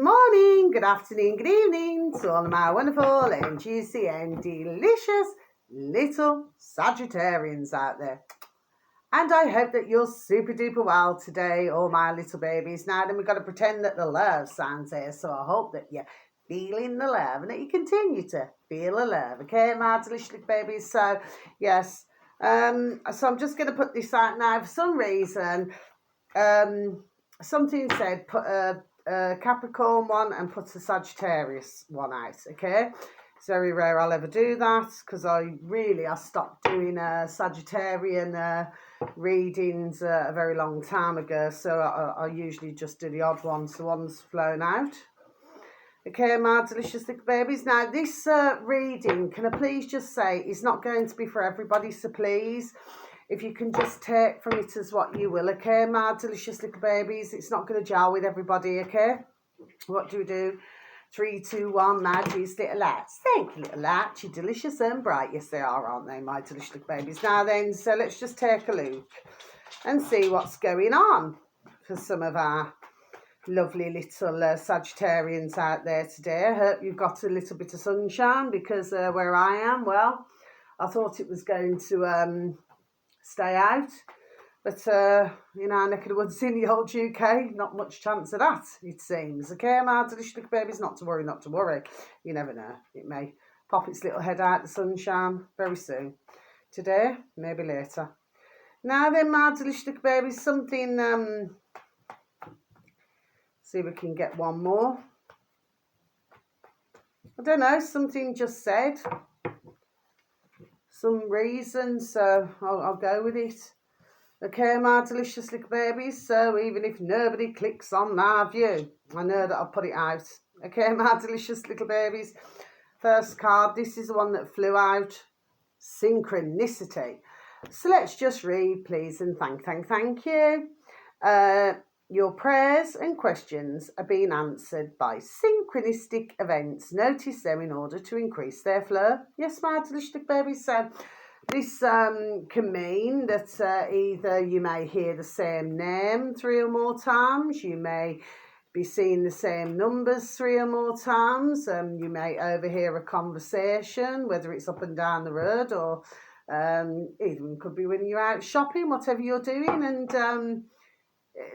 morning, good afternoon, good evening to all of my wonderful and juicy and delicious little Sagittarians out there. And I hope that you're super duper well today, all my little babies. Now then, we've got to pretend that the love sounds here, so I hope that you're feeling the love and that you continue to feel the love, okay, my delicious little babies? So, yes, so I'm just going to put this out now. For some reason, something said put a Capricorn one and put a Sagittarius one out, okay? It's very rare I'll ever do that because I stopped doing Sagittarian readings a very long time ago, so I usually just do the odd ones, the ones flown out. Okay, my delicious little babies. Now, this reading, can I please just say, is not going to be for everybody, so please, if you can just take from it as what you will, okay, my delicious little babies. It's not going to gel with everybody, okay? What do we do? 3, 2, 1, my juice little lights. Thank you, little lights. You're delicious and bright. Yes, they are, aren't they, my delicious little babies? Now then, so let's just take a look and see what's going on for some of our lovely little Sagittarians out there today. I hope you've got a little bit of sunshine because where I am, well, I thought it was going to stay out, but you know, neck of the woods in the old UK, not much chance of that, it seems. Okay, my delicious little babies, not to worry, not to worry. You never know, it may pop its little head out the sunshine very soon. Today, maybe later. Now then, my delicious little babies, something, see if we can get one more. I don't know, something just said some reason, so I'll go with it. Okay, my delicious little babies, so even if nobody clicks on my view, I know that I'll put it out. Okay, my delicious little babies. First card, this is the one that flew out, synchronicity. So let's just read, please, and thank you. Your prayers and questions are being answered by synchronistic events. Notice them in order to increase their flow. Yes, my delicious babies. So this can mean that either you may hear the same name 3 or more times, you may be seeing the same numbers 3 or more times, you may overhear a conversation, whether it's up and down the road or even could be when you're out shopping, whatever you're doing, and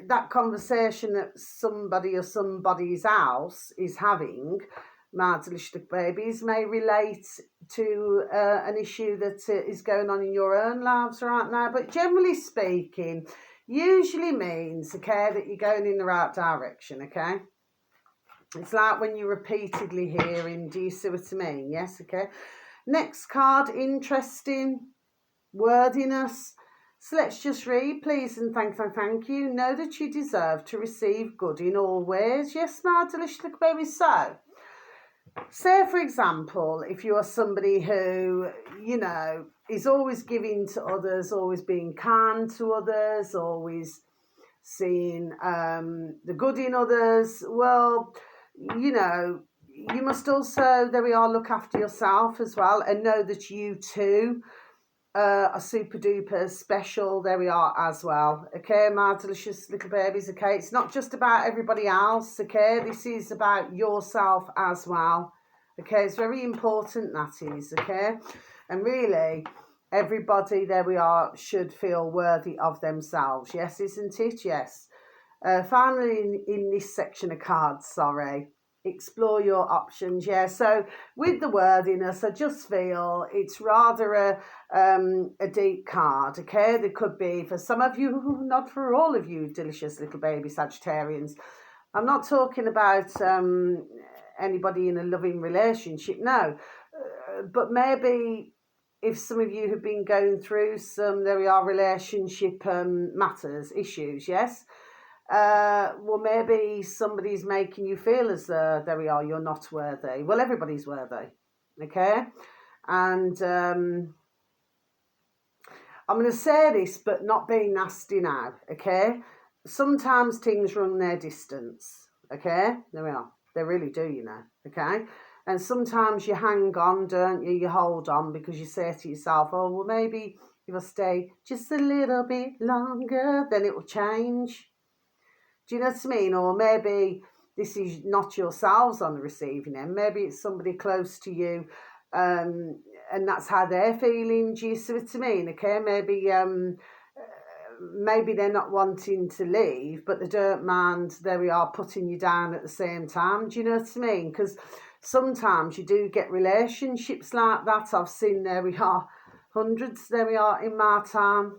that conversation that somebody or somebody's house is having, my delicious babies, may relate to an issue that is going on in your own lives right now. But generally speaking, usually means, okay, that you're going in the right direction, okay? It's like when you're repeatedly hearing, do you see what I mean? Yes, okay. Next card, interesting, worthiness. So let's just read, please, and thank you. Know that you deserve to receive good in all ways. Yes, my delicious little baby. So, say, for example, if you are somebody who, you know, is always giving to others, always being kind to others, always seeing the good in others, well, you know, you must also, there we are, look after yourself as well and know that you too are super duper special, there we are as well, okay, my delicious little babies, okay? It's not just about everybody else, okay? This is about yourself as well, okay? It's very important, that is, okay? And really, everybody, there we are, should feel worthy of themselves, yes, isn't it? Yes. Finally, in this section of cards, sorry, explore your options. Yeah, so with the worthiness, I just feel it's rather a deep card, okay? There could be for some of you, not for all of you delicious little baby Sagittarians. I'm not talking about anybody in a loving relationship, no, but maybe if some of you have been going through some, there we are, relationship matters, issues, yes? Well, maybe somebody's making you feel as though, there we are, you're not worthy. Well, everybody's worthy, okay? And I'm going to say this, but not being nasty now, okay? Sometimes things run their distance, okay? There we are. They really do, you know, okay? And sometimes you hang on, don't you? You hold on because you say to yourself, oh, well, maybe if I stay just a little bit longer, then it will change. Do you know what I mean? Or maybe this is not yourselves on the receiving end. Maybe it's somebody close to you, and that's how they're feeling. Do you see what I mean? Okay, maybe they're not wanting to leave, but they don't mind, there we are, putting you down at the same time. Do you know what I mean? Because sometimes you do get relationships like that. I've seen, there we are, hundreds, there we are, in my time.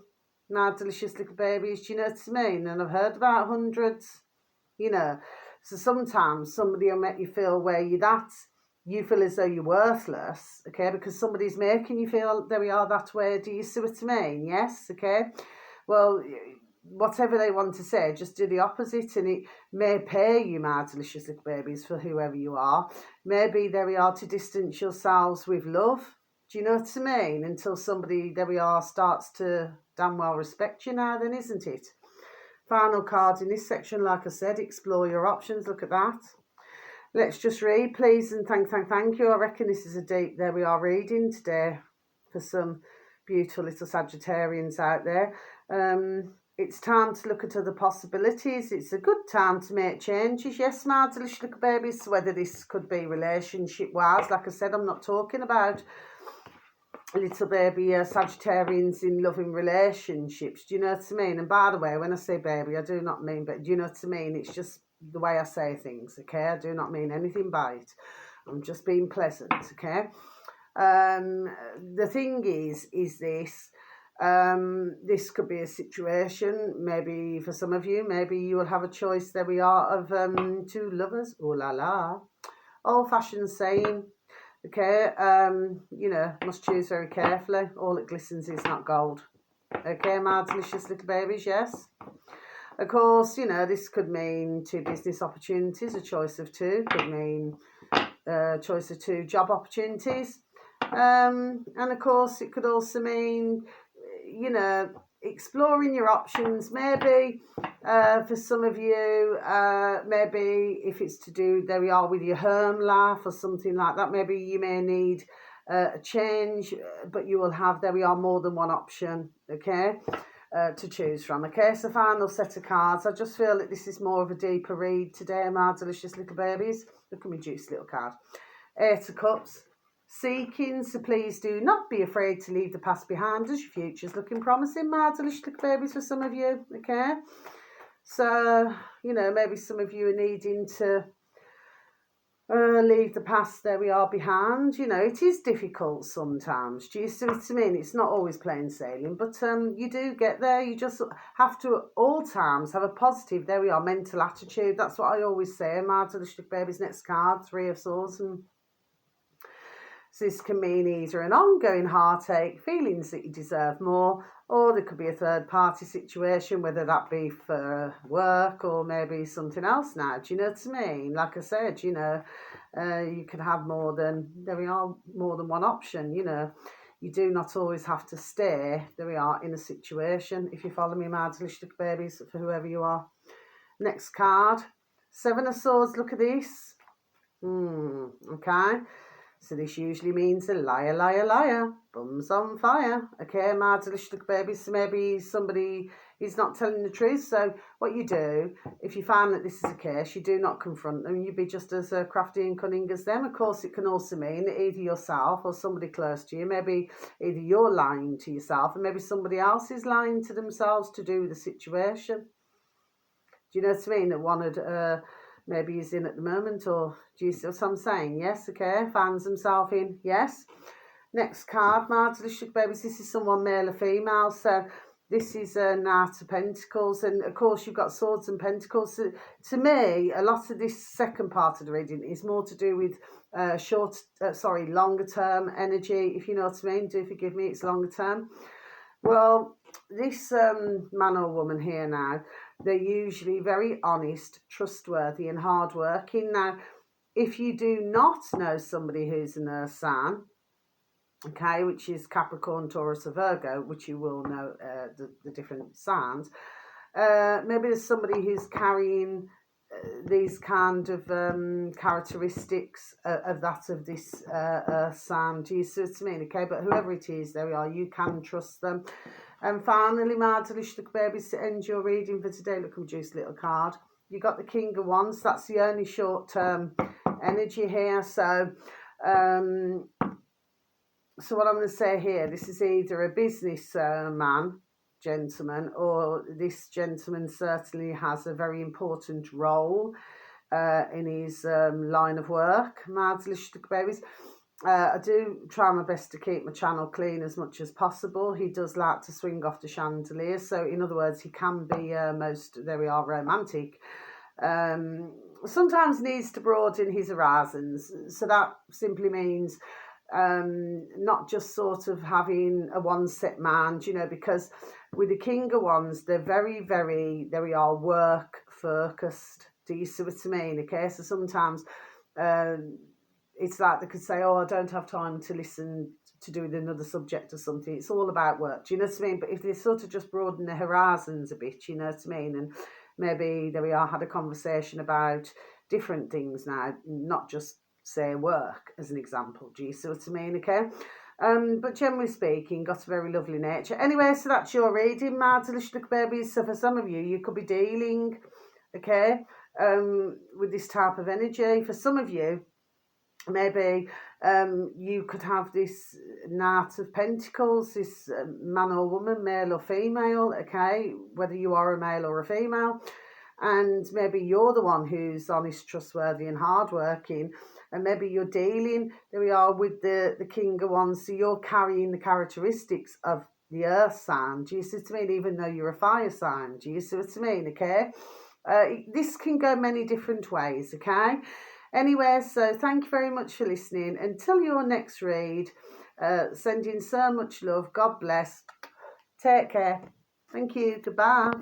Now, delicious little babies, do you know what I mean? And I've heard about hundreds, you know. So sometimes somebody will make you feel where you feel as though you're worthless, okay, because somebody's making you feel, there we are, that way. Do you see what I mean? Yes, okay. Well, whatever they want to say, just do the opposite, and it may pay you, my delicious little babies, for whoever you are. Maybe, there we are, to distance yourselves with love. Do you know what I mean? Until somebody, there we are, starts to damn well respect you now, then, isn't it? Final card in this section, like I said, explore your options. Look at that. Let's just read, please, and thank you. I reckon this is a deep, there we are, reading today for some beautiful little Sagittarians out there. It's time to look at other possibilities. It's a good time to make changes. Yes, my delicious little babies, whether this could be relationship-wise. Like I said, I'm not talking about little baby Sagittarians in loving relationships. Do you know what I mean? And by the way, when I say baby, I do not mean, but do you know what I mean? It's just the way I say things, okay? I do not mean anything by it. I'm just being pleasant, okay? The thing is this. This could be a situation, maybe for some of you, maybe you will have a choice, there we are, of two lovers. Oh la la. Old-fashioned saying, okay, you know, must choose very carefully. All that glistens is not gold. Okay, my delicious little babies, yes. Of course, you know, this could mean two business opportunities, a choice of two, could mean a choice of two job opportunities. And of course, it could also mean, you know, exploring your options. Maybe for some of you, maybe if it's to do, there we are, with your home life or something like that, maybe you may need a change, but you will have, there we are, more than one option, okay, to choose from. Okay, so final set of cards. I just feel that this is more of a deeper read today, my delicious little babies. Look at my juicy little card. Eight of Cups. Seeking, so please do not be afraid to leave the past behind as your future's looking promising, my delicious little babies, for some of you, okay? So, you know, maybe some of you are needing to leave the past, there we are, behind. You know, it is difficult sometimes. Do you see what I mean? It's not always plain sailing, but you do get there. You just have to, at all times, have a positive, there we are, mental attitude. That's what I always say, my delicious little babies. Next card, Three of Swords. And so this can mean either an ongoing heartache, feelings that you deserve more, or there could be a third party situation, whether that be for work or maybe something else now. Do you know what I mean? Like I said, you know, you could have more than, there we are, more than one option, you know. You do not always have to stay, there we are, in a situation. If you follow me, my delicious babies, for whoever you are. Next card, Seven of Swords. Look at this. Okay. So this usually means a liar, liar, liar, bums on fire. Okay, my delicious little babies. So maybe somebody is not telling the truth. So what you do, if you find that this is the case, you do not confront them. You be just as crafty and cunning as them. Of course, it can also mean that either yourself or somebody close to you, maybe either you're lying to yourself and maybe somebody else is lying to themselves to do with the situation. Do you know what I mean? That one had... maybe he's in at the moment, or do you see what I'm saying? Yes, okay, finds himself in, yes. Next card, my delicious babies, this is someone male or female, so this is a Knight of Pentacles, and of course you've got Swords and Pentacles. So, to me, a lot of this second part of the reading is more to do with longer term energy, if you know what I mean. Do forgive me, it's longer term. Well, this man or woman here now, they're usually very honest, trustworthy and hardworking. Now, if you do not know somebody who's an earth sign, okay, which is Capricorn, Taurus or Virgo, which you will know the different signs, maybe there's somebody who's carrying these kind of characteristics of this earth sign. Do you see what I mean? Okay, but whoever it is, there we are, you can trust them. And finally, my delicious babies, to end your reading for today, look at my juicy little card. you got the King of Wands. That's the only short-term energy here. So what I'm going to say here, this is either a business man, gentleman, or this gentleman certainly has a very important role in his line of work. My delicious babies. I do try my best to keep my channel clean as much as possible. He does like to swing off the chandelier. So in other words, he can be there we are, romantic. Sometimes needs to broaden his horizons. So that simply means not just sort of having a one set mind, you know, because with the King of Wands, they're very, very, there we are, work focused. Do you see what I mean? Okay, so sometimes it's like they could say, oh, I don't have time to listen to do another subject or something. It's all about work. Do you know what I mean? But if they sort of just broaden the horizons a bit, you know what I mean? And maybe there we are, had a conversation about different things now, not just say work as an example. Do you see what I mean? Okay. But generally speaking, got a very lovely nature. Anyway, so that's your reading, my delicious little babies. So for some of you, you could be dealing, okay, with this type of energy. For some of you, maybe you could have this Knight of Pentacles, this man or woman, male or female, okay, whether you are a male or a female, and maybe you're the one who's honest, trustworthy and hardworking, and maybe you're dealing, there we are, with the King of Wands, so you're carrying the characteristics of the earth sign. Do you see what I mean? Even though you're a fire sign. Do you see what I mean? Okay. This can go many different ways, okay? Anyway, so thank you very much for listening. Until your next read, sending so much love. God bless. Take care. Thank you. Goodbye.